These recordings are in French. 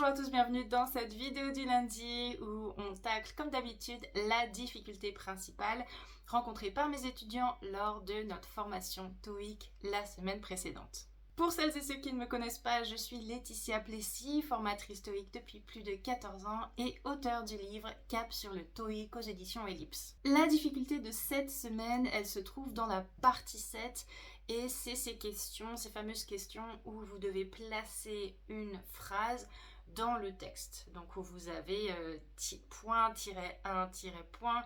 Bonjour à tous, bienvenue dans cette vidéo du lundi où on tacle comme d'habitude la difficulté principale rencontrée par mes étudiants lors de notre formation TOEIC la semaine précédente. Pour celles et ceux qui ne me connaissent pas, je suis Laetitia Plessis, formatrice TOEIC depuis plus de 14 ans et auteure du livre Cap sur le TOEIC aux éditions Ellipse. La difficulté de cette semaine, elle se trouve dans la partie 7 et c'est ces questions, ces fameuses questions où vous devez placer une phrase dans le texte. Donc où vous avez point, tiret 1, tiret point,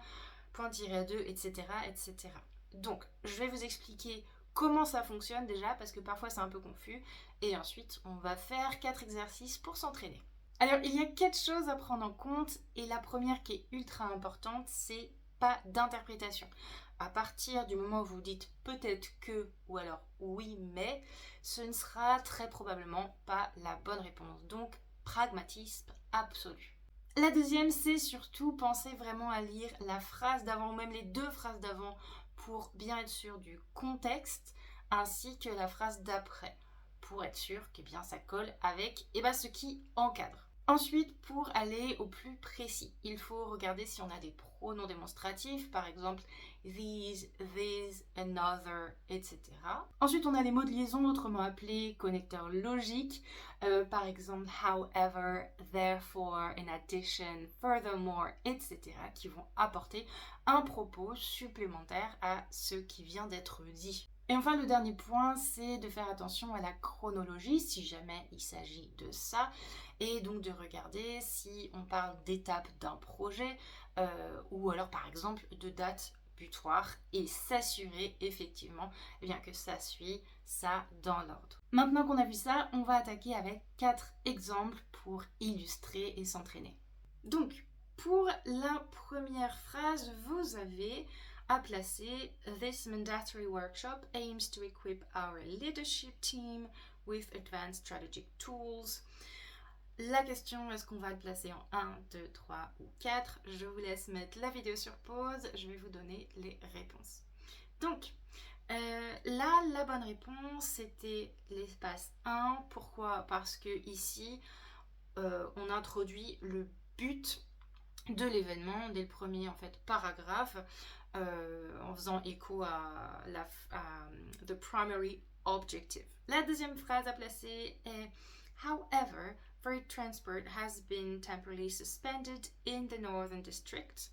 point, tiret 2, etc., etc. Donc je vais vous expliquer comment ça fonctionne déjà, parce que parfois c'est un peu confus. Et ensuite, on va faire 4 exercices pour s'entraîner. Alors, il y a 4 choses à prendre en compte. Et la première qui est ultra importante, c'est pas d'interprétation. À partir du moment où vous dites peut-être que, ou alors oui mais, ce ne sera très probablement pas la bonne réponse. Donc, pragmatisme absolu. La deuxième, c'est surtout penser vraiment à lire la phrase d'avant, ou même les 2 phrases d'avant, pour bien être sûr du contexte, ainsi que la phrase d'après, pour être sûr que bien ça colle avec ce qui encadre. Ensuite, pour aller au plus précis, il faut regarder si on a des pronoms démonstratifs, par exemple these, this, another, etc. Ensuite, on a les mots de liaison, autrement appelés connecteurs logiques, par exemple however, therefore, in addition, furthermore, etc., qui vont apporter un propos supplémentaire à ce qui vient d'être dit. Et enfin, le dernier point, c'est de faire attention à la chronologie, si jamais il s'agit de ça, et donc de regarder si on parle d'étapes d'un projet, ou alors par exemple de date butoir, et s'assurer effectivement que ça suit ça dans l'ordre. Maintenant qu'on a vu ça, on va attaquer avec 4 exemples pour illustrer et s'entraîner. Donc, pour la première phrase, vous avez à placer This mandatory workshop aims to equip our leadership team with advanced strategic tools. La question, est-ce qu'on va le placer en 1, 2, 3 ou 4? Je vous laisse mettre la vidéo sur pause, je vais vous donner les réponses. Donc, là, la bonne réponse, c'était l'espace 1. Pourquoi? Parce que ici, on introduit le but de l'événement dès le premier paragraphe, en faisant écho à the primary objective. La deuxième phrase à placer est However, freight transport has been temporarily suspended in the Northern District.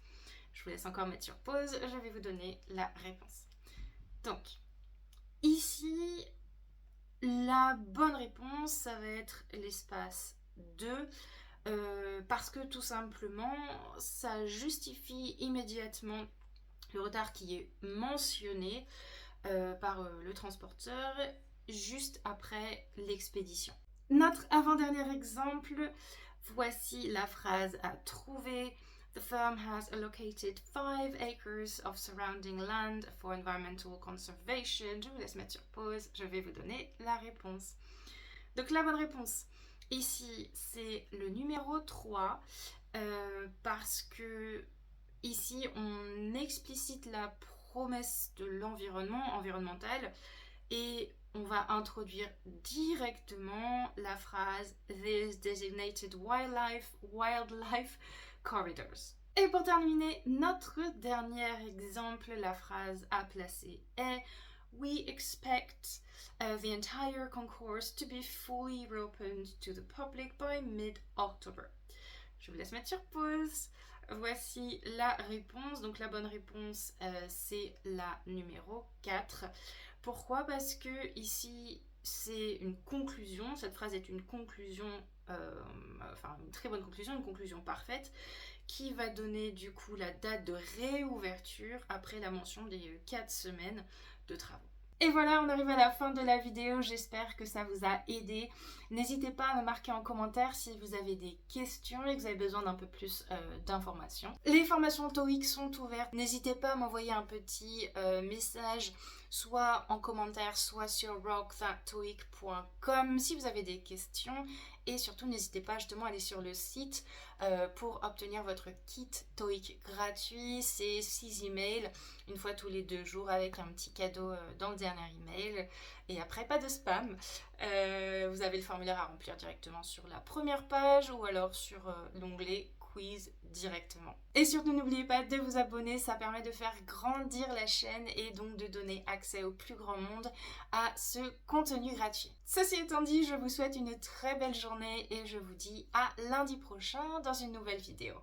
Je vous laisse encore mettre sur pause, je vais vous donner la réponse. Donc, ici, la bonne réponse, ça va être l'espace 2. Parce que tout simplement, ça justifie immédiatement le retard qui est mentionné par le transporteur juste après l'expédition. Notre avant-dernier exemple, voici la phrase à trouver. The firm has allocated 5 acres of surrounding land for environmental conservation. Je vous laisse mettre sur pause, je vais vous donner la réponse. Donc la bonne réponse ici, c'est le numéro 3, parce que ici, on explicite la promesse de l'environnement environnemental et on va introduire directement la phrase These designated wildlife corridors. Et pour terminer, notre dernier exemple, la phrase à placer est We expect the entire concourse to be fully reopened to the public by mid-October. Je vous laisse mettre sur pause. Voici la réponse. Donc la bonne réponse, c'est la numéro 4. Pourquoi? Parce que ici, c'est une conclusion. Cette phrase est une conclusion, une très bonne conclusion, une conclusion parfaite, qui va donner du coup la date de réouverture après la mention des 4 semaines de travaux. Et voilà, on arrive à la fin de la vidéo, j'espère que ça vous a aidé. N'hésitez pas à me marquer en commentaire si vous avez des questions et que vous avez besoin d'un peu plus d'informations. Les formations TOEIC sont ouvertes, n'hésitez pas à m'envoyer un petit message soit en commentaire, soit sur rockthattoeic.com si vous avez des questions. Et surtout, n'hésitez pas justement à aller sur le site pour obtenir votre kit TOEIC gratuit. C'est 6 emails, une fois tous les 2 jours, avec un petit cadeau dans le dernier email. Et après, pas de spam. Vous avez le formulaire à remplir directement sur la première page ou alors sur l'onglet quiz directement. Et surtout n'oubliez pas de vous abonner, ça permet de faire grandir la chaîne et donc de donner accès au plus grand monde à ce contenu gratuit. Ceci étant dit, je vous souhaite une très belle journée et je vous dis à lundi prochain dans une nouvelle vidéo.